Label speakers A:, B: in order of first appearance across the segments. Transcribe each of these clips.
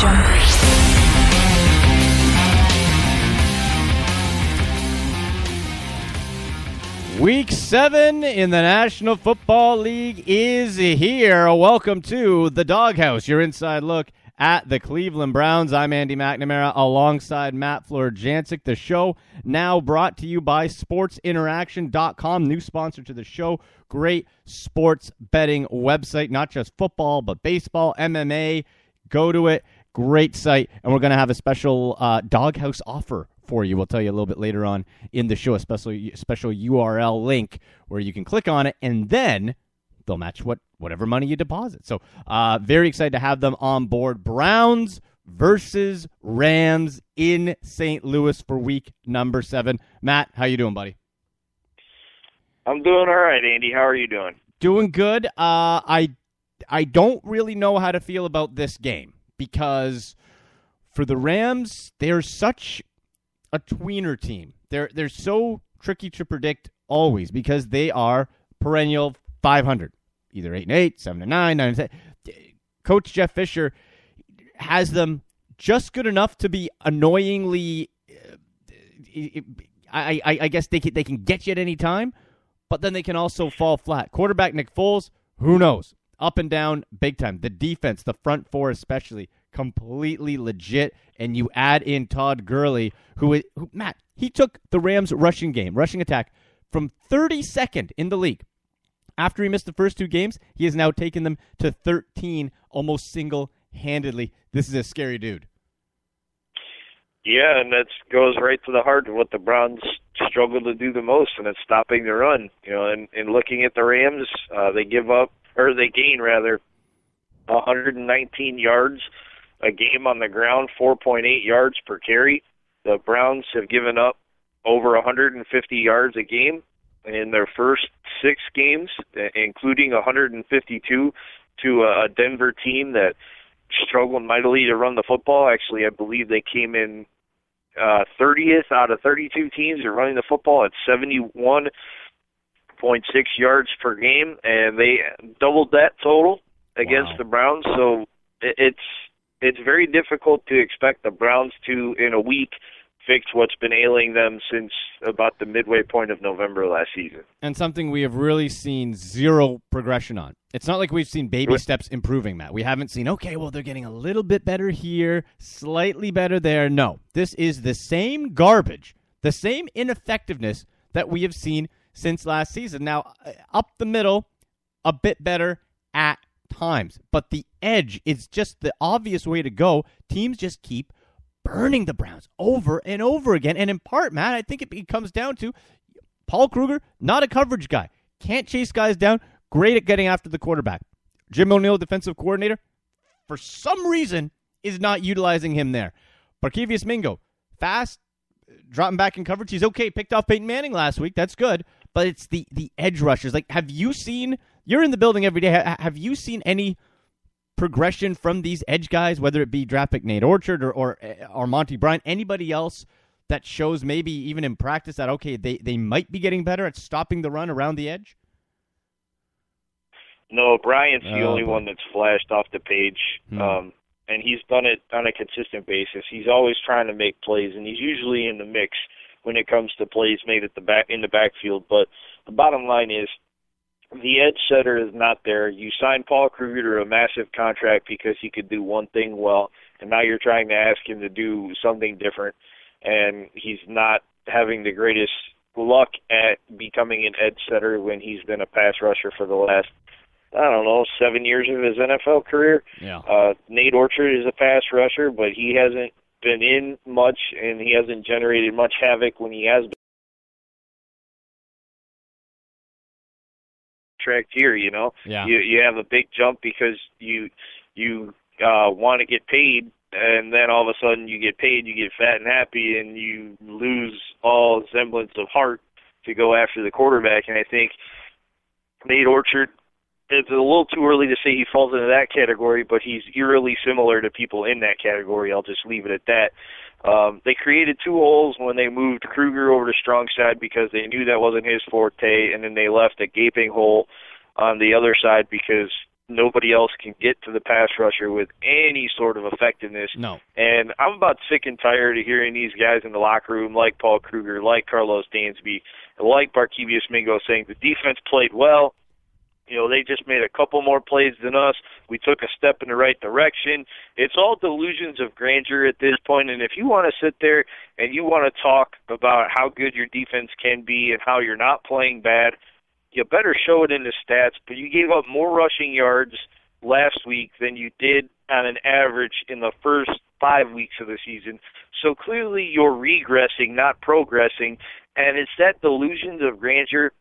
A: Week 7 in the National Football League is here. Welcome to the Dawg House, your inside look at the Cleveland Browns. I'm Andy McNamara alongside Matt Fleur-Jancic. The show now brought to you by SportsInteraction.com, new sponsor to the show. Great sports betting website, not just football, but baseball, MMA. Go to it. Great site. And we're going to have a special Dawg House offer for you. We'll tell you a little bit later on in the show, a special URL link where you can click on it, and then they'll match whatever money you deposit. So very excited to have them on board. Browns versus Rams in St. Louis for week number 7. Matt, how you doing, buddy?
B: I'm doing all right, Andy. How are you doing?
A: Doing good. I don't really know how to feel about this game because for the Rams, they're such a tweener team. They're so tricky to predict always because they are perennial 500, either 8-8, 7-9, 9-10. Coach Jeff Fisher has them just good enough to be annoyingly. I guess they can get you at any time, but then they can also fall flat. Quarterback Nick Foles, who knows? Up and down, big time. The defense, the front four especially, completely legit. And you add in Todd Gurley, who Matt, he took the Rams' rushing attack from 32nd in the league. After he missed the first 2 games, he has now taken them to 13 almost single-handedly. This is a scary dude.
B: Yeah, and that goes right to the heart of what the Browns struggle to do the most, and it's stopping the run. You know, and looking at the Rams, they gain 119 yards a game on the ground, 4.8 yards per carry. The Browns have given up over 150 yards a game in their first 6 games, including 152 to a Denver team that struggled mightily to run the football. Actually, I believe they came in 30th out of 32 teams that are running the football at 71.6 yards per game, and they doubled that total against the Browns. So it's very difficult to expect the Browns to, in a week, fix what's been ailing them since about the midway point of November last season.
A: And something we have really seen zero progression on. It's not like we've seen baby steps improving, Matt. We haven't seen, okay, well, they're getting a little bit better here, slightly better there. No, this is the same garbage, the same ineffectiveness that we have seen since last season. Now, up the middle, a bit better at times, but the edge is just the obvious way to go. Teams just keep burning the Browns over and over again, and in part, Matt, I think it comes down to Paul Kruger, not a coverage guy, can't chase guys down, great at getting after the quarterback. Jim O'Neill, defensive coordinator, for some reason is not utilizing him there. Barkevius Mingo, fast, dropping back in coverage, he's okay, picked off Peyton Manning last week, that's good, but it's the edge rushers. Like, have you seen, you're in the building every day, have you seen any progression from these edge guys, whether it be draft pick Nate Orchard or Monty Bryant, anybody else that shows maybe even in practice that, okay, they might be getting better at stopping the run around the edge?
B: No, Bryant's the only one that's flashed off the page, and he's done it on a consistent basis. He's always trying to make plays, and he's usually in the mix when it comes to plays made at in the backfield. But the bottom line is, the edge setter is not there. You signed Paul Kruger to a massive contract because he could do one thing well, and now you're trying to ask him to do something different, and he's not having the greatest luck at becoming an edge setter when he's been a pass rusher for the last, 7 years of his NFL career.
A: Yeah.
B: Nate Orchard is a pass rusher, but he hasn't been in much, and he hasn't generated much havoc when he has been. Contract here, you know, you have a big jump because you want to get paid, and then all of a sudden you get paid, you get fat and happy, and you lose all semblance of heart to go after the quarterback. And I think Nate Orchard, it's a little too early to say he falls into that category, but he's eerily similar to people in that category. I'll just leave it at that. They created 2 holes when they moved Kruger over to strong side because they knew that wasn't his forte, and then they left a gaping hole on the other side because nobody else can get to the pass rusher with any sort of effectiveness.
A: No.
B: And I'm about sick and tired of hearing these guys in the locker room, like Paul Kruger, like Carlos Dansby, like Barkevius Mingo, saying the defense played well. You know, they just made a couple more plays than us. We took a step in the right direction. It's all delusions of grandeur at this point, and if you want to sit there and you want to talk about how good your defense can be and how you're not playing bad, you better show it in the stats. But you gave up more rushing yards last week than you did on an average in the first 5 weeks of the season. So clearly you're regressing, not progressing, and it's that delusions of grandeur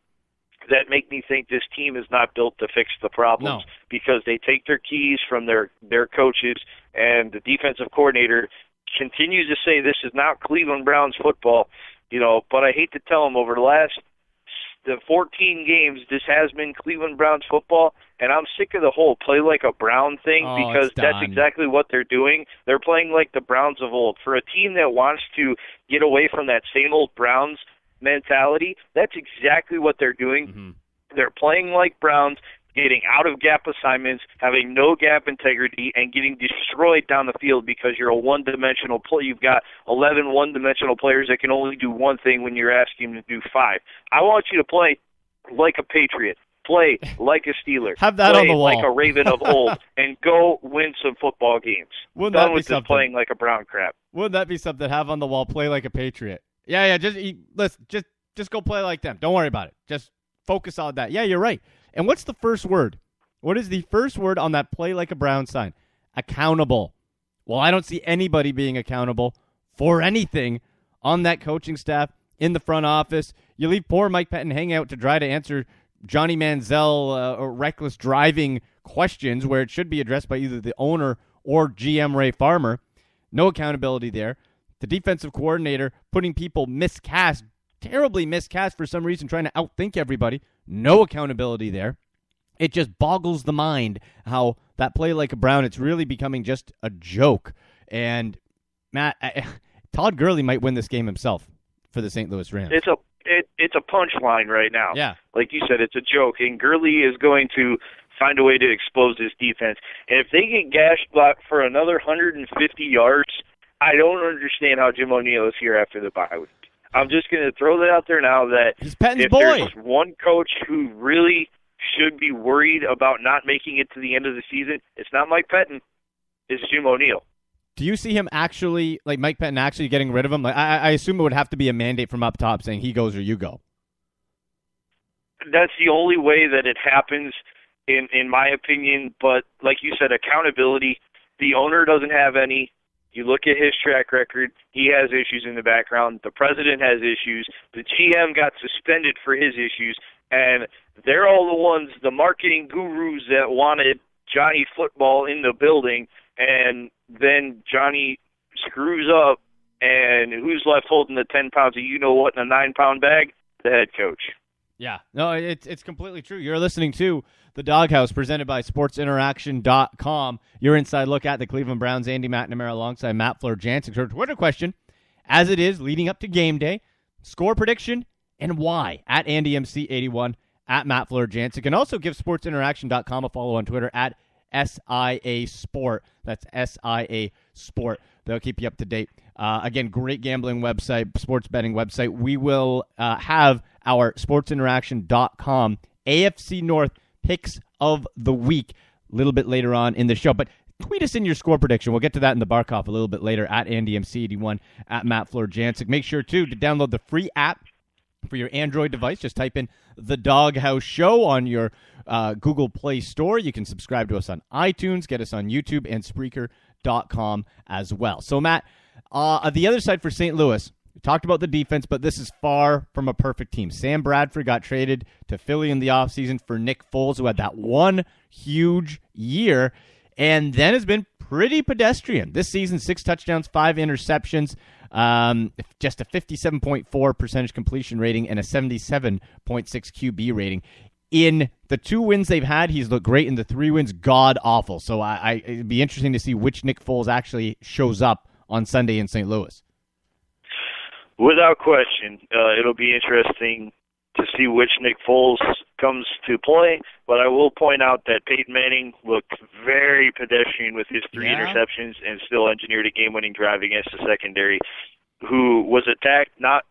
B: that make me think this team is not built to fix the problems, because they take their keys from their coaches, and the defensive coordinator continues to say this is not Cleveland Browns football, you know, but I hate to tell them over the 14 games, this has been Cleveland Browns football, and I'm sick of the whole play like a Brown thing, because that's exactly what they're doing. They're playing like the Browns of old. For a team that wants to get away from that same old Browns mentality, that's exactly what they're doing.
A: Mm-hmm.
B: They're playing like Browns, getting out of gap assignments, having no gap integrity, and getting destroyed down the field because you're a one-dimensional play. You've got 11 one-dimensional players that can only do one thing when you're asking them to do five. I want you to play like a Patriot, play like a Steeler,
A: have that
B: play
A: on the wall,
B: like a Raven of old, and go win some football games.
A: Wouldn't
B: Done
A: that be
B: with
A: something?
B: this playing like a Brown crap.
A: Wouldn't that be something? Have on the wall, play like a Patriot. Yeah, just go play like them. Don't worry about it. Just focus on that. Yeah, you're right. And what's the first word? What is the first word on that play like a Brown sign? Accountable. Well, I don't see anybody being accountable for anything on that coaching staff, in the front office. You leave poor Mike Pettin hang out to try to answer Johnny Manziel or reckless driving questions where it should be addressed by either the owner or GM Ray Farmer. No accountability there. The defensive coordinator putting people miscast, terribly miscast for some reason, trying to outthink everybody. No accountability there. It just boggles the mind how that play like a Brown, it's really becoming just a joke. And, Matt, Todd Gurley might win this game himself for the St. Louis Rams.
B: It's a punchline right now.
A: Yeah.
B: Like you said, it's a joke. And Gurley is going to find a way to expose this defense. And if they get gashed blocked for another 150 yards, I don't understand how Jim O'Neill is here after the bye week. I'm just going to throw that out there now that
A: he's Pettin's
B: if
A: boy.
B: There's one coach who really should be worried about not making it to the end of the season, it's not Mike Pettin, it's Jim O'Neill.
A: Do you see him actually, like Mike Pettin actually getting rid of him? Like, I assume it would have to be a mandate from up top saying he goes or you go.
B: That's the only way that it happens, in my opinion. But like you said, accountability, the owner doesn't have any. You look at his track record, he has issues in the background. The president has issues. The GM got suspended for his issues. And they're all the ones, the marketing gurus that wanted Johnny Football in the building. And then Johnny screws up, and who's left holding the 10 pounds of you-know-what in a 9-pound bag? The head coach.
A: Yeah. No, it's completely true. You're listening to The Dawg House, presented by SportsInteraction.com. Your inside look at the Cleveland Browns. Andy McNamara alongside Matt Fleur-Jansen. Her Twitter question, as it is leading up to game day, score prediction and why, at AndyMC81, at Matt Fleur-Jansen. Can also give SportsInteraction.com a follow on Twitter at SIA Sport. That's SIA Sport. They'll keep you up to date. Again, great gambling website, sports betting website. We will have our SportsInteraction.com AFC North picks of the week a little bit later on in the show. But tweet us in your score prediction. We'll get to that in the Barkov a little bit later at AndyMC81, at Matt Fleur-Jansen. Make sure, too, to download the free app for your Android device. Just type in The Dawg House Show on your Google Play Store. You can subscribe to us on iTunes, get us on YouTube, and Spreaker.com as well. So, Matt, the other side for St. Louis, we talked about the defense, but this is far from a perfect team. Sam Bradford got traded to Philly in the offseason for Nick Foles, who had that one huge year, and then has been pretty pedestrian. This season, 6 touchdowns, 5 interceptions, just a 57.4 percentage completion rating and a 77.6 QB rating. In the 2 wins they've had, he's looked great. In the 3 wins, god-awful. So it'd be interesting to see which Nick Foles actually shows up on Sunday in St. Louis.
B: Without question, it'll be interesting to see which Nick Foles comes to play, But I will point out that Peyton Manning looked very pedestrian with his 3 interceptions and still engineered a game-winning drive against the secondary, who was attacked not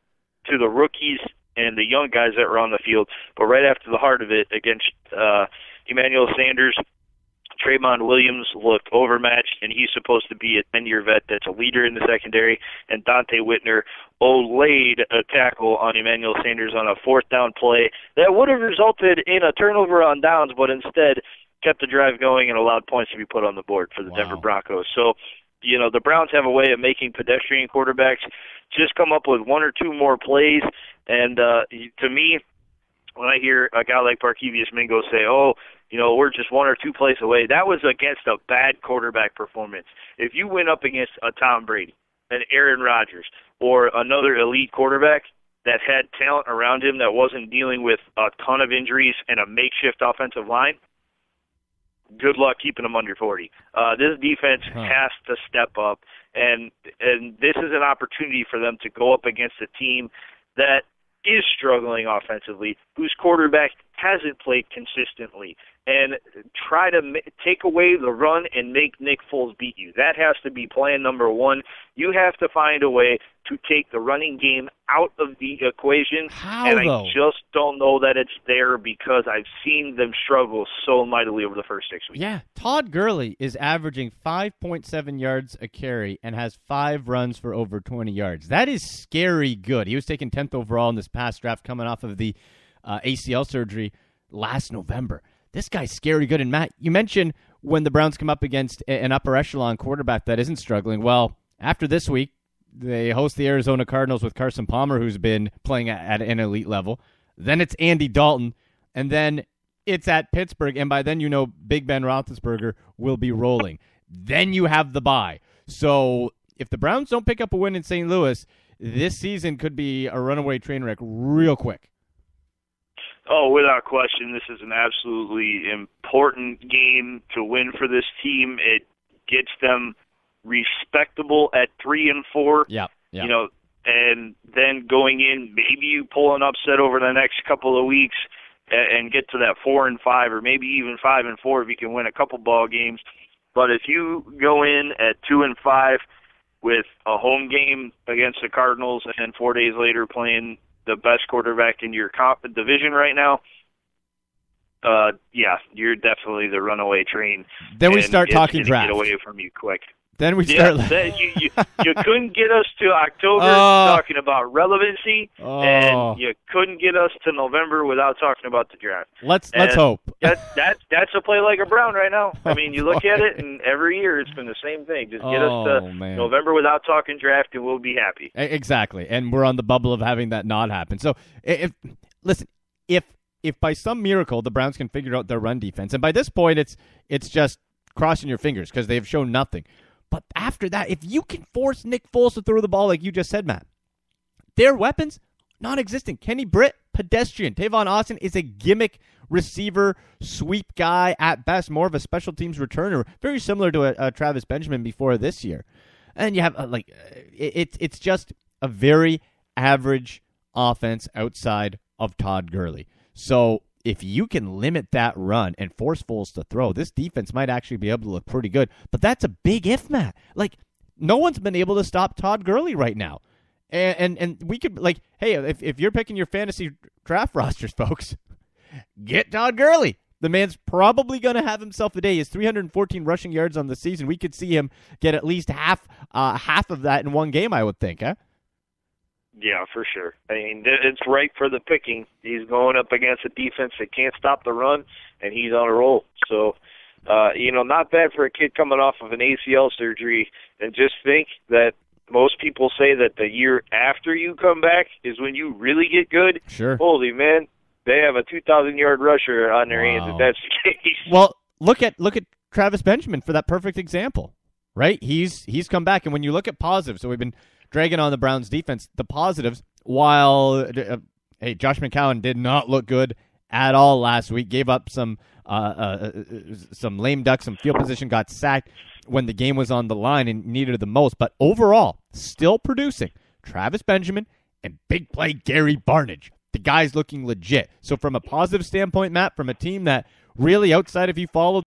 B: to the rookies and the young guys that were on the field, but right after the heart of it against Emmanuel Sanders. Trayvon Williams looked overmatched, and he's supposed to be a 10-year vet that's a leader in the secondary. And Dante Whitner laid a tackle on Emmanuel Sanders on a 4th down play that would have resulted in a turnover on downs, but instead kept the drive going and allowed points to be put on the board for the Denver Broncos. So, the Browns have a way of making pedestrian quarterbacks just come up with 1 or 2 more plays. And to me, when I hear a guy like Barkevius Mingo say, we're just 1 or 2 plays away, that was against a bad quarterback performance. If you went up against a Tom Brady, an Aaron Rodgers, or another elite quarterback that had talent around him that wasn't dealing with a ton of injuries and a makeshift offensive line, good luck keeping them under 40. This defense has to step up, and this is an opportunity for them to go up against a team that is struggling offensively, whose quarterback hasn't played consistently, and try to take away the run and make Nick Foles beat you. That has to be plan number 1. You have to find a way to take the running game out of the equation.
A: How,
B: and
A: though?
B: I just don't know that it's there because I've seen them struggle so mightily over the first 6 weeks.
A: Yeah, Todd Gurley is averaging 5.7 yards a carry and has 5 runs for over 20 yards. That is scary good. He was taken 10th overall in this past draft coming off of the ACL surgery last November. This guy's scary good. And Matt, you mentioned when the Browns come up against an upper echelon quarterback that isn't struggling. Well, after this week, they host the Arizona Cardinals with Carson Palmer, who's been playing at an elite level. Then it's Andy Dalton, and then it's at Pittsburgh, and by then Big Ben Roethlisberger will be rolling. Then you have the bye. So if the Browns don't pick up a win in St. Louis, this season could be a runaway train wreck real quick.
B: Oh, without question, this is an absolutely important game to win for this team. It gets them respectable at 3-4.
A: Yeah.
B: And then going in, maybe you pull an upset over the next couple of weeks and get to that 4-5, or maybe even 5-4 if you can win a couple ball games. But if you go in at 2-5 with a home game against the Cardinals and then 4 days later playing the best quarterback in your division right now, you're definitely the runaway train.
A: Then we start talking draft.
B: Get away from you quick.
A: Then we start.
B: You couldn't get us to October talking about relevancy, and you couldn't get us to November without talking about the draft.
A: Let's hope.
B: That's a play like a Brown right now. I mean, you look at it, and every year it's been the same thing. Just get us to November without talking draft, and we'll be happy.
A: Exactly, and we're on the bubble of having that not happen. So, if by some miracle the Browns can figure out their run defense, and by this point it's just crossing your fingers because they've shown nothing. But after that, if you can force Nick Foles to throw the ball like you just said, Matt, their weapons, non-existent. Kenny Britt, pedestrian. Tavon Austin is a gimmick receiver, sweep guy at best, more of a special teams returner, very similar to a Travis Benjamin before this year. And you have, it's just a very average offense outside of Todd Gurley. So if you can limit that run and force Foles to throw, this defense might actually be able to look pretty good. But that's a big if, Matt. No one's been able to stop Todd Gurley right now. And we could, hey, if you're picking your fantasy draft rosters, folks, get Todd Gurley. The man's probably going to have himself a day. He has 314 rushing yards on the season. We could see him get at least half of that in one game, I would think, huh?
B: Yeah, for sure. I mean, it's ripe for the picking. He's going up against a defense that can't stop the run, and he's on a roll. So, not bad for a kid coming off of an ACL surgery. And just think that most people say that the year after you come back is when you really get good.
A: Sure.
B: Holy man, they have a 2,000-yard rusher on their hands if that's the case.
A: Well, look at Travis Benjamin for that perfect example, right? He's come back, and when you look at positives, so we've been dragging on the Browns defense, the positives, while Josh McCown did not look good at all last week, gave up some lame duck, some field position, got sacked when the game was on the line and needed it the most, but overall, still producing. Travis Benjamin and big play Gary Barnidge. The guy's looking legit. So from a positive standpoint, Matt, from a team that really outside if you follow